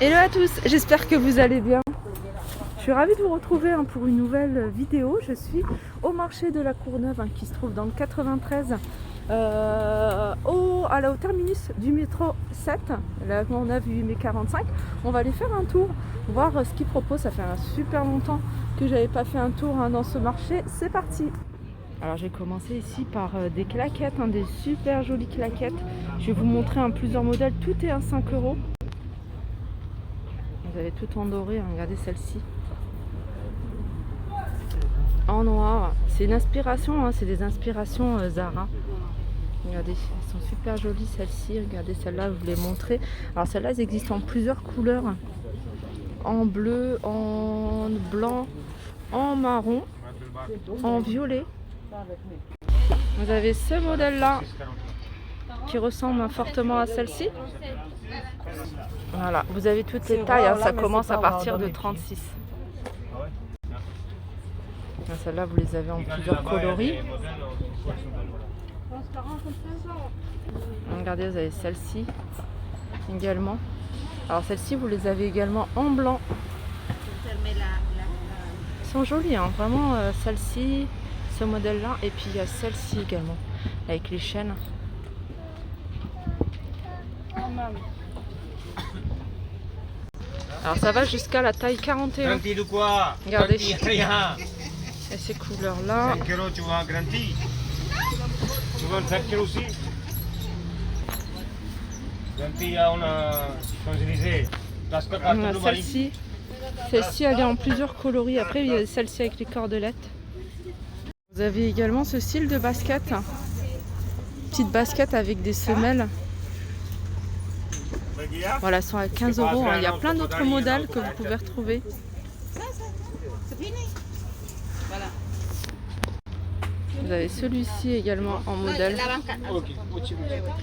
Hello à tous, j'espère que vous allez bien. Je suis ravie de vous retrouver pour une nouvelle vidéo. Je suis au marché de la Courneuve qui se trouve dans le 93, au terminus du métro 7, la Courneuve 8 mai 45. On va aller faire un tour, voir ce qu'ils proposent. Ça fait super longtemps que j'avais pas fait un tour dans ce marché. C'est parti. Alors je vais commencer ici par des claquettes, des super jolies claquettes. Je vais vous montrer plusieurs modèles. Tout est à 5 €. Vous avez tout en doré, regardez celle-ci. En noir. C'est une inspiration, c'est des inspirations Zara. Regardez, elles sont super jolies celles-ci. Regardez celle-là, je vous l'ai montré. Alors celle-là, elles existent en plusieurs couleurs. En bleu, en blanc, en marron, en violet. Vous avez ce modèle-là qui ressemble fortement à celle-ci. Voilà, vous avez toutes les tailles, ça commence à partir de 36. Celles-là, vous les avez en plusieurs coloris. Regardez, vous avez celle-ci également. Alors celles-ci, vous les avez également en blanc. Elles sont jolies, vraiment, celle-ci, ce modèle-là, et puis il y a celle-ci également, avec les chaînes. Alors ça va jusqu'à la taille 41. Regardez. Et ces couleurs-là. 5 € tu vois garantie. Tu veux 5 € aussi. Garantie à celle-ci. Celle-ci, elle est en plusieurs coloris. Après, il y a celle-ci avec les cordelettes. Vous avez également ce style de basket. Petite basket avec des semelles. Voilà, elles sont à 15 €. Il y a plein d'autres modèles que vous pouvez retrouver. Vous avez celui-ci également en modèle.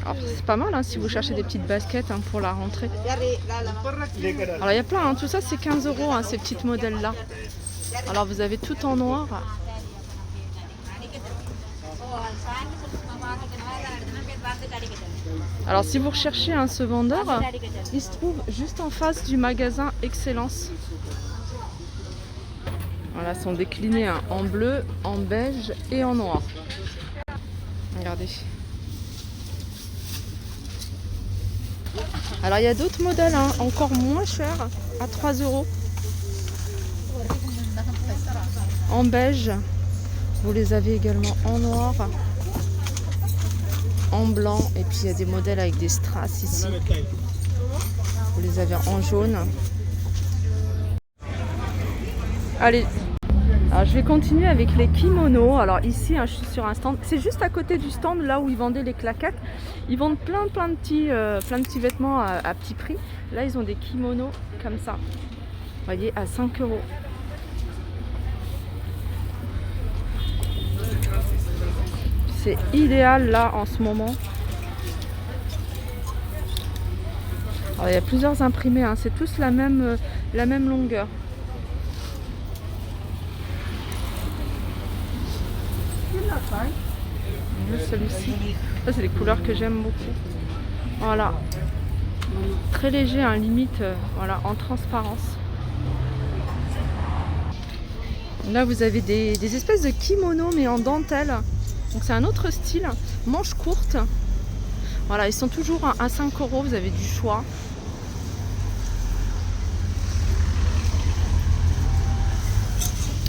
Alors c'est pas mal si vous cherchez des petites baskets pour la rentrée. Alors il y a plein, tout ça c'est 15 € ces petits modèles-là. Alors vous avez tout en noir. Alors si vous recherchez ce vendeur, il se trouve juste en face du magasin Excellence. Voilà, sont déclinés en bleu, en beige et en noir. Regardez. Alors il y a d'autres modèles encore moins chers, à 3 €. En beige, vous les avez également en noir, en blanc, et puis il y a des modèles avec des strass ici. Vous les avez en jaune. Allez, alors je vais continuer avec les kimonos. Alors ici, je suis sur un stand. C'est juste à côté du stand là où ils vendaient les claquettes. Ils vendent plein de petits vêtements à petit prix. Là, ils ont des kimonos comme ça. Vous voyez, à 5 €. C'est idéal là en ce moment. Alors, il y a plusieurs imprimés, c'est tous la même longueur. Celui-ci, ça c'est des couleurs que j'aime beaucoup. Voilà, très léger, limite, voilà, en transparence. Là vous avez des espèces de kimonos mais en dentelle. Donc c'est un autre style, manches courtes. Voilà, ils sont toujours à 5 €, vous avez du choix.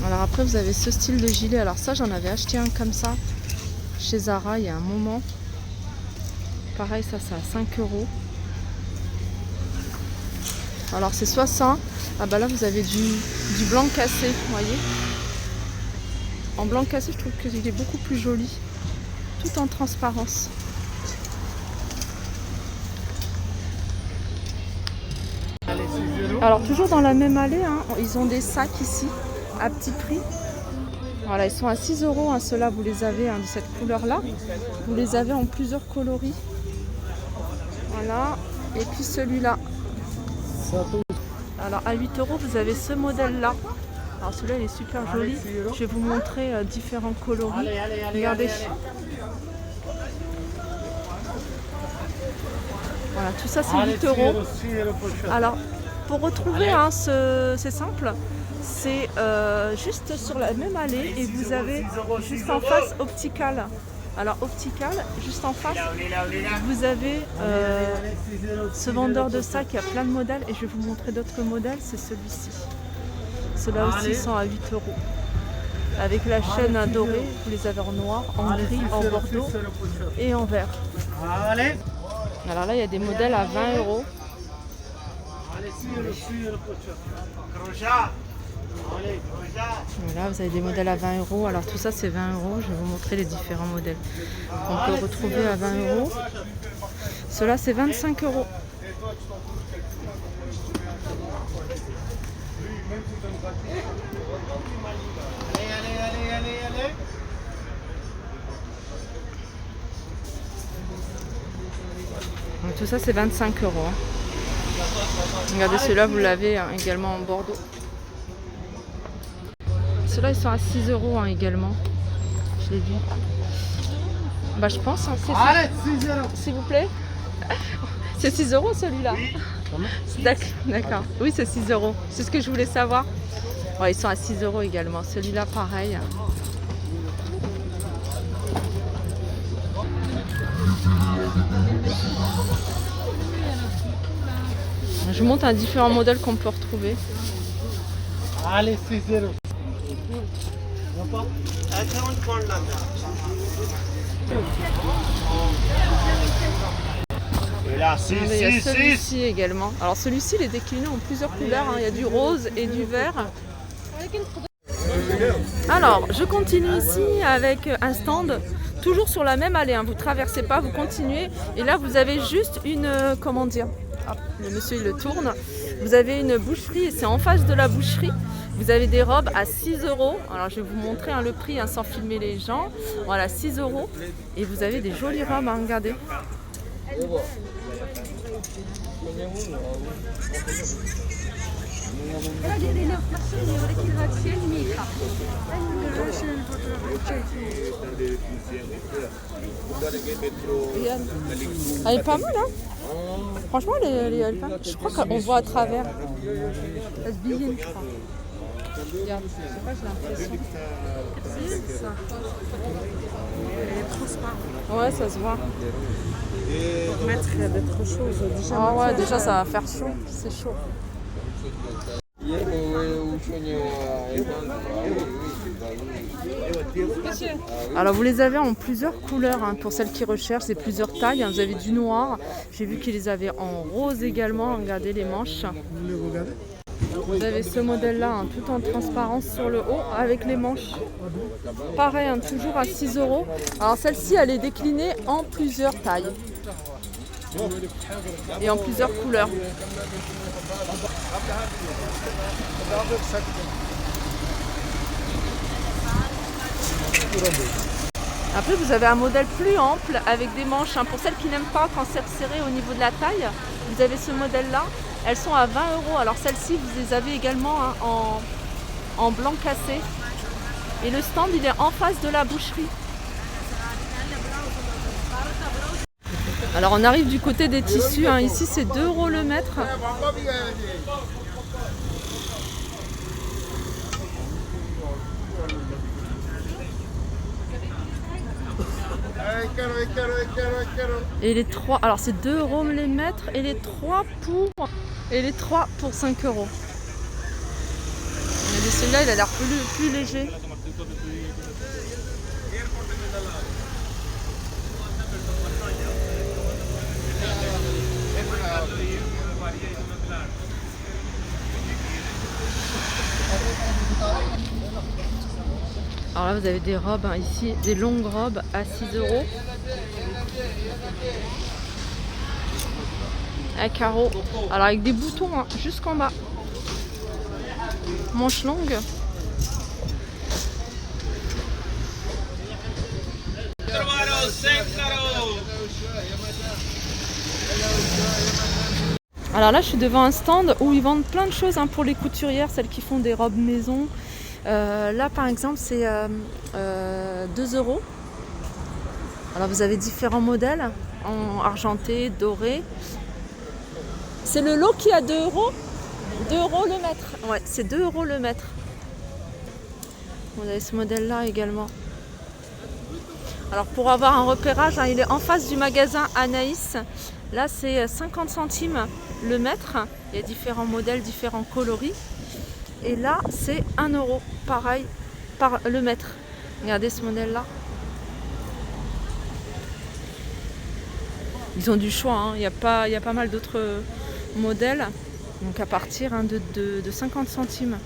Alors après vous avez ce style de gilet. Alors ça j'en avais acheté un comme ça chez Zara il y a un moment. Pareil, ça c'est à 5 €. Alors c'est soit ça. Ah bah là vous avez du blanc cassé, vous voyez. En blanc cassé je trouve qu'il est beaucoup plus joli. Tout en transparence. Alors toujours dans la même allée, ils ont des sacs ici à petit prix. Voilà, ils sont à 6 €, ceux-là vous les avez de cette couleur-là. Vous les avez en plusieurs coloris. Voilà, et puis celui-là. Alors à 8 € vous avez ce modèle-là. Alors celui-là il est super joli. Je vais vous montrer différents coloris. Regardez. Voilà, tout ça c'est 8 €. Alors pour retrouver, c'est simple, c'est juste sur la même allée et vous avez juste en face Optical. Alors Optical, juste en face, vous avez ce vendeur de sacs qui a plein de modèles et je vais vous montrer d'autres modèles, c'est celui-ci. Ceux-là aussi sont à 8 €. Avec la chaîne dorée, vous les avez en noir, en gris, en bordeaux et en vert. Alors là, il y a des modèles à 20 €. Voilà, vous avez des modèles à 20 €. Alors tout ça, c'est 20 €. Je vais vous montrer les différents modèles qu'on peut retrouver à 20 €. Ceux-là, c'est 25 €. Donc, tout ça, c'est 25 €. Regardez, celui-là, vous l'avez également en bordeaux. Ceux-là, ils sont à 6 € également. Je l'ai vu. Bah, je pense. S'il vous plaît. C'est 6 € celui-là. D'accord. Oui, c'est 6 €. C'est ce que je voulais savoir. Ouais, ils sont à 6 € également. Celui-là, pareil. Je vous montre différents modèles qu'on peut retrouver. Allez, 6 €. Et là, Il y a celui-ci également. Alors celui-ci, il est décliné en plusieurs couleurs. Il y a du rose et du vert. Alors, je continue ici avec un stand, toujours sur la même allée. Vous ne traversez pas, vous continuez. Et là, vous avez juste une, comment dire, le monsieur il le tourne. Vous avez une boucherie et c'est en face de la boucherie. Vous avez des robes à 6 €. Alors je vais vous montrer le prix sans filmer les gens. Voilà, 6 €. Et vous avez des jolies robes, regardez. Elle est pas mal, hein? Franchement, elle est pas mal. Je crois qu'on voit à travers. Elle se billonne, je crois. Regarde, je sais pas, j'ai l'impression. Elle est transparente. Ouais, ça se voit. Pour mettre d'autres choses. Ah ouais, déjà ça va faire chaud, c'est chaud. Alors vous les avez en plusieurs couleurs pour celles qui recherchent, c'est plusieurs tailles. Vous avez du noir, j'ai vu qu'ils les avaient en rose également, regardez les manches. Vous avez ce modèle là, tout en transparence sur le haut avec les manches. Pareil, toujours à 6 €. Alors celle-ci elle est déclinée en plusieurs tailles. Et en plusieurs couleurs. Après vous avez un modèle plus ample avec des manches. Pour celles qui n'aiment pas quand c'est serré au niveau de la taille, vous avez ce modèle là. Elles sont à 20 €. Alors celles-ci vous les avez également en blanc cassé. Et le stand il est en face de la boucherie. Alors on arrive du côté des tissus, ici c'est 2 € le mètre. Et les 3, alors c'est 2 € les mètres et les 3 pour 5 €. Mais celui-là il a l'air plus léger. Alors là vous avez des robes ici, des longues robes à 6 €. À carreaux. Alors avec des boutons jusqu'en bas. Manches longues. Alors là je suis devant un stand où ils vendent plein de choses pour les couturières, celles qui font des robes maison. Là par exemple c'est 2 €. Alors vous avez différents modèles en argenté, doré. C'est le lot qui est à 2 €. 2 € le mètre. Ouais, c'est 2 € le mètre. Vous avez ce modèle-là également. Alors pour avoir un repérage, hein, il est en face du magasin Anaïs. Là, c'est 50 centimes le mètre. Il y a différents modèles, différents coloris. Et là, c'est 1 €, pareil, par le mètre. Regardez ce modèle-là. Ils ont du choix, hein. Il y a pas mal d'autres modèles. Donc à partir hein, de 50 centimes.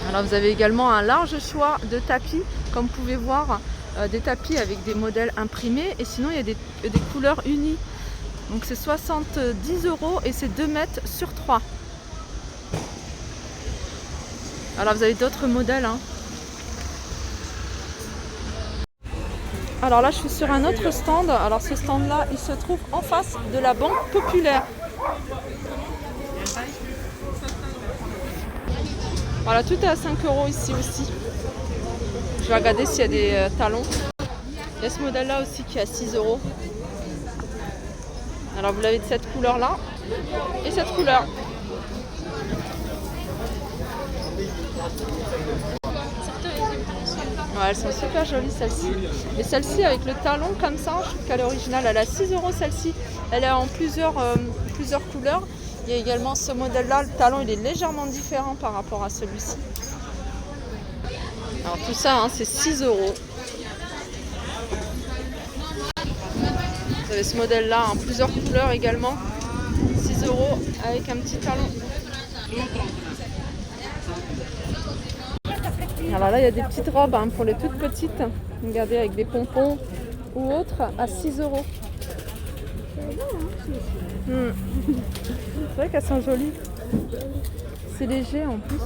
Alors vous avez également un large choix de tapis. Comme vous pouvez voir, des tapis avec des modèles imprimés. Et sinon, il y a des couleurs unies. Donc c'est 70 € et c'est 2 mètres sur 3. Alors vous avez d'autres modèles. Hein. Alors là, je suis sur un autre stand. Alors ce stand-là, il se trouve en face de la Banque Populaire. Voilà, tout est à 5 € ici aussi. Je vais regarder s'il y a des talons. Il y a ce modèle-là aussi qui est à 6 €. Alors vous l'avez de cette couleur-là et cette couleur. Ouais, elles sont super jolies celles-ci. Et celle-ci avec le talon comme ça, je trouve qu'elle est originale. Elle a 6 € celle-ci. Elle est en plusieurs couleurs. Il y a également ce modèle-là. Le talon il est légèrement différent par rapport à celui-ci. Alors tout ça hein, c'est 6 €. Vous avez ce modèle-là en plusieurs couleurs également. 6 € avec un petit talon. Alors là, il y a des petites robes hein, pour les toutes petites. Regardez, avec des pompons ou autres à 6 €. C'est vrai qu'elles sont jolies. C'est léger en plus.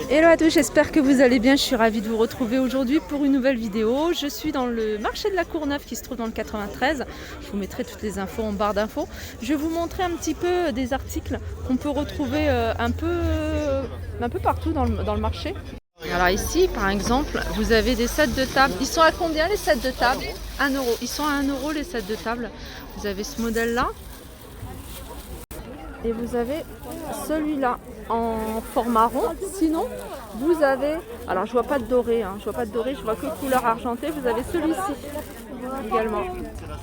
Hello à tous, j'espère que vous allez bien. Je suis ravie de vous retrouver aujourd'hui pour une nouvelle vidéo. Je suis dans le marché de la Courneuve qui se trouve dans le 93. Je vous mettrai toutes les infos en barre d'infos. Je vais vous montrer un petit peu des articles qu'on peut retrouver un peu partout dans le marché. Alors ici, par exemple, vous avez des sets de table. Ils sont à combien les sets de table? 1 €. Ils sont à 1 € les sets de table. Vous avez ce modèle-là. Et vous avez celui-là en format rond. Sinon, vous avez... Alors, je vois pas de doré. Hein. Je vois pas de doré. Je vois que couleur argentée. Vous avez celui-ci également.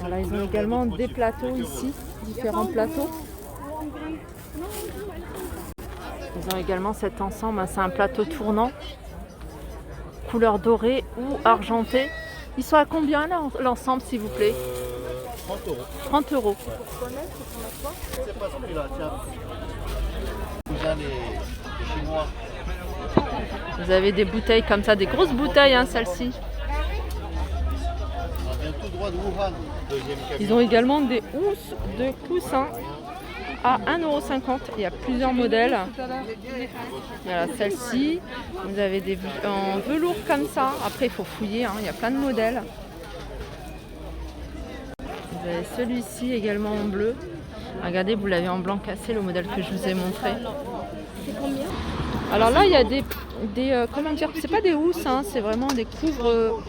Voilà, ils ont également des plateaux ici. Différents plateaux. Ils ont également cet ensemble. C'est un plateau tournant. Couleur dorée ou argentée. Ils sont à combien l'ensemble, s'il vous plaît? 30 €. 30 €. C'est pas celui-là, tiens. Vous avez les Chinois. Vous avez des bouteilles comme ça, des grosses bouteilles, hein, celles-ci. On vient tout droit de Wuhan. Deuxième camion. Ils ont également des housses de coussins à 1,50 €. Il y a plusieurs modèles. Voilà, celle-ci. Vous avez des en velours comme ça. Après, il faut fouiller. Hein. Il y a plein de modèles. Vous avez celui-ci également en bleu. Regardez, vous l'avez en blanc cassé, le modèle que je vous ai montré. Alors là, il y a des comment dire, c'est pas des housses, hein, c'est vraiment des couvre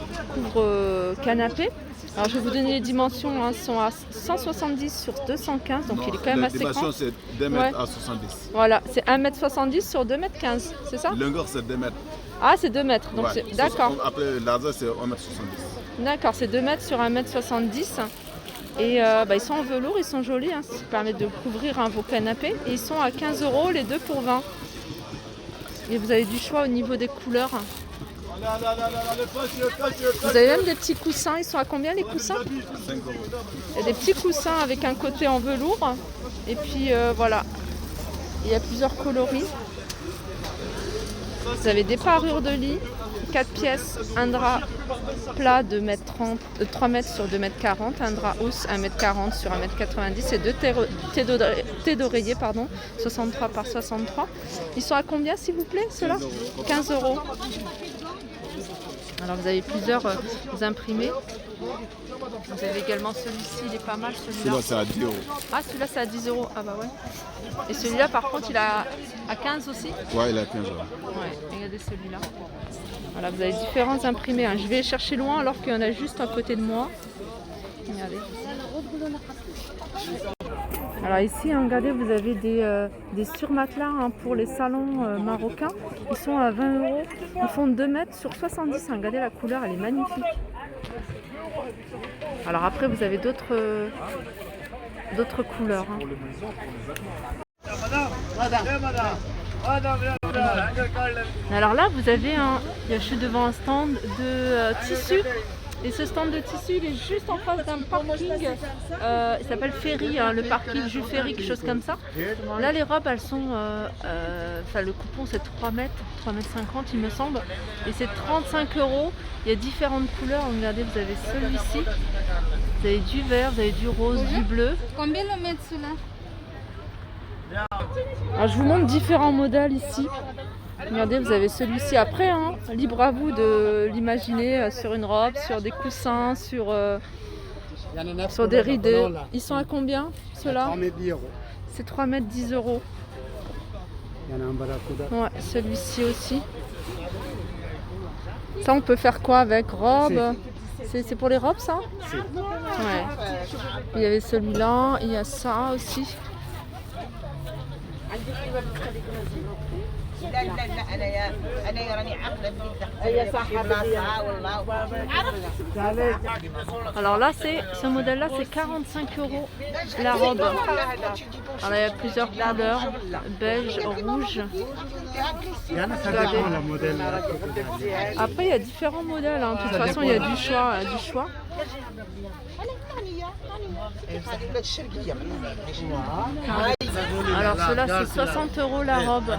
canapés. Alors je vais vous donner les dimensions, hein, sont à 170 sur 215, donc il est quand même assez grand. La dimension c'est 2 mètres à 70. Voilà, c'est 1,70 m sur 2,15 m, c'est ça? La longueur c'est 2 mètres. Ah, c'est 2 mètres, donc Ouais. d'accord. Après l'argent c'est 1,70 m. D'accord, c'est 2 mètres sur 1,70 m. Et ils sont en velours, ils sont jolis, hein, ça permet de couvrir vos canapés. Et ils sont à 15 € les deux pour 20. Et vous avez du choix au niveau des couleurs. Vous avez même des petits coussins, ils sont à combien les coussins? 5 €. Il y a des petits coussins avec un côté en velours. Et puis voilà, il y a plusieurs coloris. Vous avez des parures de lit, 4 pièces, un drap plat de 3 mètres sur 2,40 m, un drap housse 1,40 m sur 1,90 m et deux thés d'oreiller, 63 par 63. Ils sont à combien s'il vous plaît ceux-là? 15 €. Alors vous avez plusieurs imprimés. Vous avez également celui-ci, il est pas mal celui-là. Celui-là c'est à 10 €. Ah celui-là c'est à 10 €, ah bah ouais. Et celui-là par contre il est à 15 aussi. Ouais, il a 15 €. Ouais, regardez celui-là. Voilà, vous avez différents imprimés. Hein. Je vais chercher loin alors qu'il y en a juste à côté de moi. Regardez. Alors ici, hein, regardez, vous avez des surmatelas hein, pour les salons marocains. Ils sont à 20 €. Ils font 2 mètres sur 70. Hein. Regardez la couleur, elle est magnifique. Alors après, vous avez d'autres couleurs. Hein. Alors là, vous avez je suis devant un stand de tissus. Et ce stand de tissu, il est juste en face d'un parking. Il s'appelle Ferry, hein, le parking Jules Ferry, quelque chose comme ça. Là, les robes, elles sont. Le coupon, c'est 3 mètres, 3,50 mètres, il me semble. Et c'est 35 €. Il y a différentes couleurs. Regardez, vous avez celui-ci. Vous avez du vert, vous avez du rose, du bleu. Combien le mètre celui-là? Alors, je vous montre différents modèles ici. Regardez, vous avez celui-ci. Après, hein, libre à vous de l'imaginer sur une robe, sur des coussins, sur des rideaux. Ils sont à combien, ceux-là? C'est 3 mètres 10 €. Ouais, celui-ci aussi. Ça, on peut faire quoi avec? Robe? C'est pour les robes, ça? Ouais. Il y avait celui-là, il y a ça aussi. Alors là, ce modèle-là, c'est 45 € la robe. Alors là, il y a plusieurs couleurs, beige, rouge. Regardez. Après, il y a différents modèles. Hein. De toute façon, il y a du choix. Alors ceux-là, c'est 60 € la robe.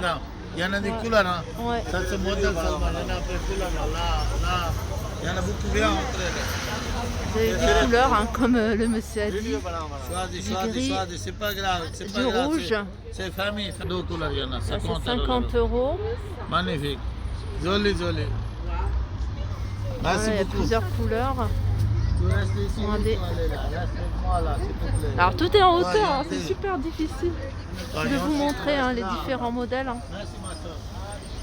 Il y en a des couleurs, hein. Ouais. Ça c'est modèle seulement. Il y en a un peu de couleurs, là. Il y en a beaucoup bien entre elles. Vous avez des couleurs, hein, comme le monsieur a dit. Choisis, c'est pas grave. Du rouge. C'est famille, deux couleurs, il y en a. Ça, c'est 50 €. Magnifique. Joli. Merci Il y a beaucoup. plusieurs couleurs. Tu restes ici, Regardez. tu allez là. Reste-moi là, s'il te plaît. Alors tout est en hauteur, hein, Ouais, c'est super difficile de vous montrer hein, les différents modèles. Hein. Merci ma soeur.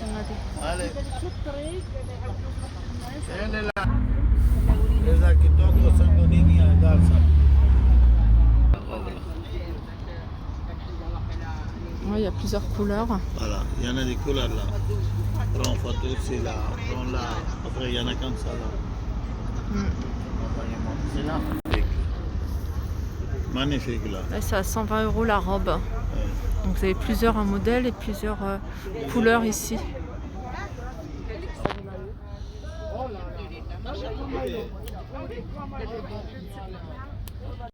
Regardez. Allez. Elle est là. Les architectes sont donnés dans ça. Ouais, il y a plusieurs couleurs. Voilà, il y en a des couleurs là. Prends en photo, c'est là. Prends là. Après, il y en a comme ça là. C'est là. Magnifique là. Là, c'est à 120 € la robe. Donc vous avez plusieurs modèles et plusieurs couleurs ici.